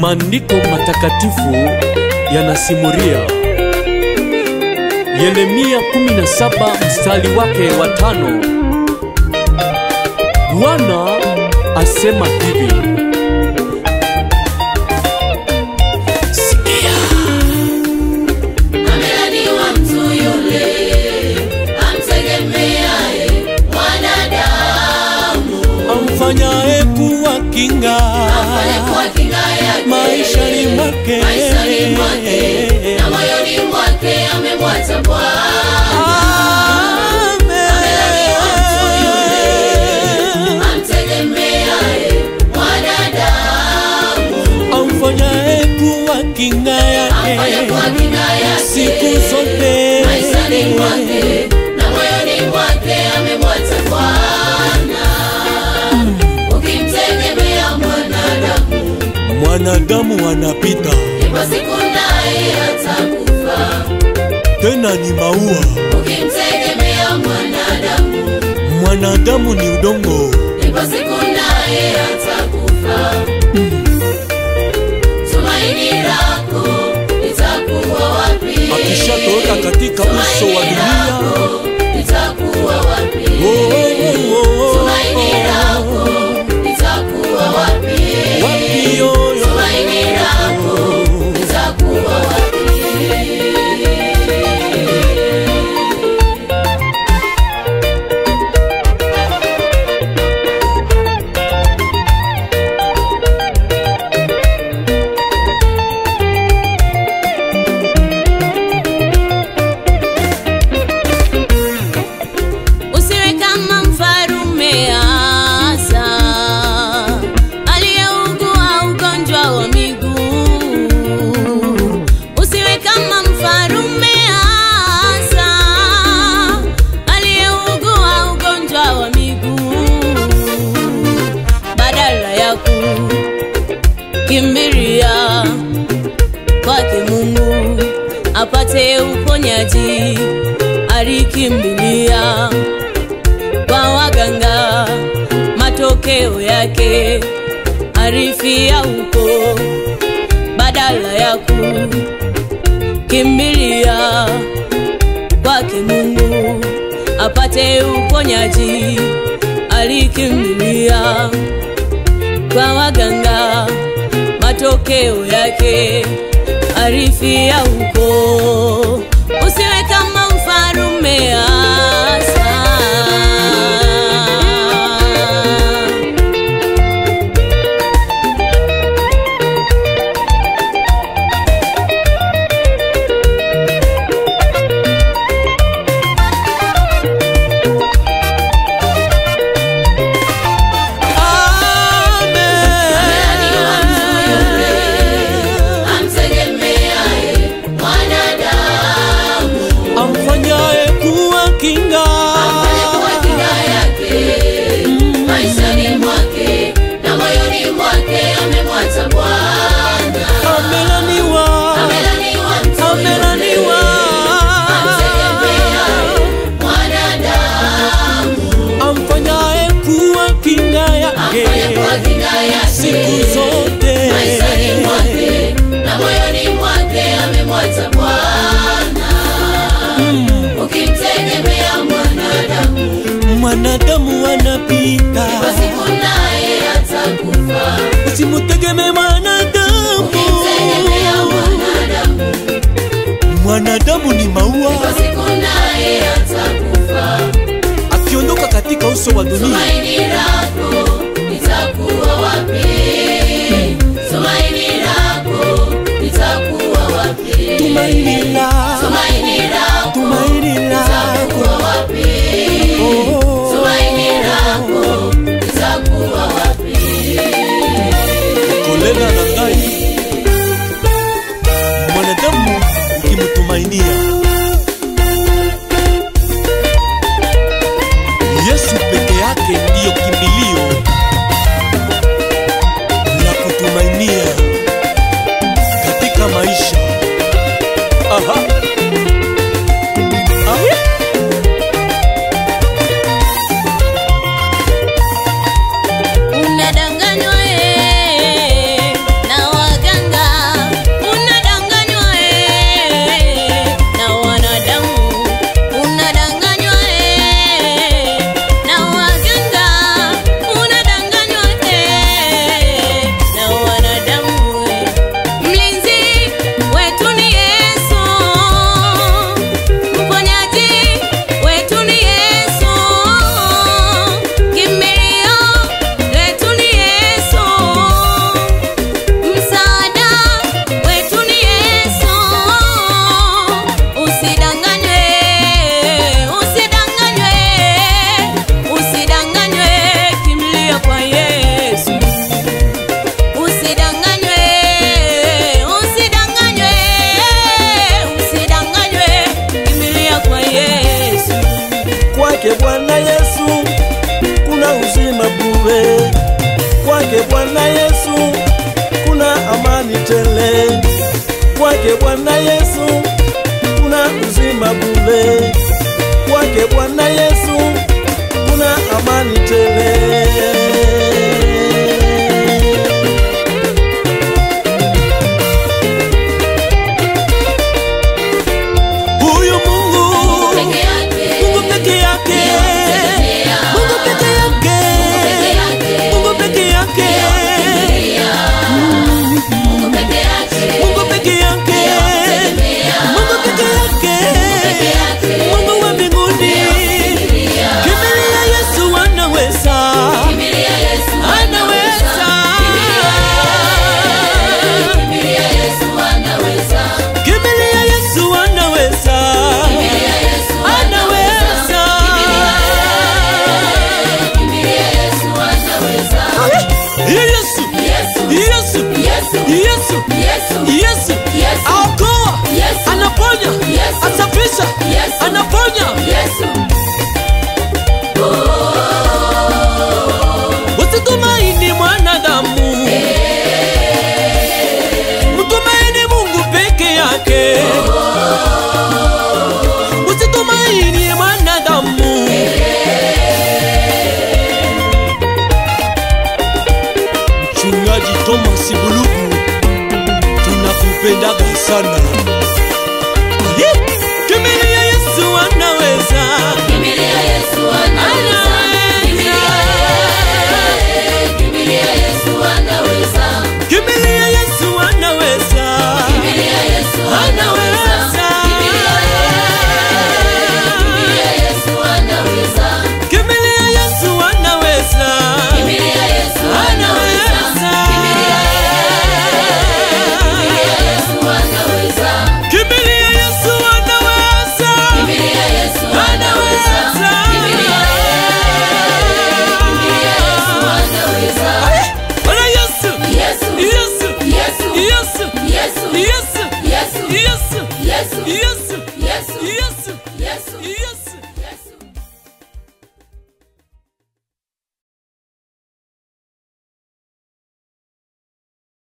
Maandiko matakatifu yanasimulia. Yeremia 17 mstari wake wa 5. Bwana asema hivi: sikia, amelaniwa mtu yule amtegemeaye mwanadamu, amfanyaye kuwa kinga maishani mwake, na moyoni mwake amemwacha Bwana. Amelaniwa mtu yule amtegemeaye mwanadamu, amfanyaye kuwa kinga yake siku zote maishani mwake, na moyoni mwake amemwacha Bwana. Ukimtegemea mwanadamu anapita, ipo siku naye atakufa. tena ni maua. Ukimtegemea mwanadamu ni udongo, ipo siku naye atakufa. Tumaini lako litakuwa wapi? akishatoweka katika uso wa dunia litakuwa wapi? Tumaini lako litakuwa wapi? Tumaini lako litakuwa wapi? Kimbilia kwake Mungu apate uponyaji. Alikimbilia kwa waganga, matokeo yake alifia huko. Badala ya kukimbilia kwake Mungu apate uponyaji, alikimbilia kwa waganga, matokeo yake alifia huko. Usiwe kama mfarume Asa. Siku zote maishani mwake, na moyoni mwake amemwacha Bwana. Ukimtegemea mwanadamu anapita, ipo siku naye atakufa. usimutegemee mwanadamu. Ukimtegemea mwanadamu ni maua, ipo siku naye atakufa. akiondoka katika uso wa dunia. Tumaini lako litakuwa wapi? Tumaini lako litakuwa wapi? Tumaini lako litakuwa wapi? Tumaini lako litakuwa wapi? kolela na ngai, mwanadamu ukimtumainia Yesu peke yake ndiyo kimbilio la kutumainia katika maisha. Kwake Bwana Yesu kuna uzima bure, kwake Bwana Yesu kuna amani tele. Huyu Mungu peke yake, Mungu peke yake, Mungu peke yake, Mungu peke yake, Mungu peke yake, Mungu peke yake, Mungu wa mbinguni. Kimbilia Yesu anaweza, kimbilia Yesu anaweza, kimbilia Yesu anaweza, kimbilia Yesu anaweza, kimbilia Yesu anaweza, kimbilia Yesu anaweza. Yesu, Yesu, Yesu, Yesu, Yesu, aokoa, anaponya, asafisha, anaponya. Usitumaini mwanadamu, mtumaini Mungu peke yake. Usitumaini mwanadamu. Mchungaji Thomas Bulugu, tunakupendaga sana.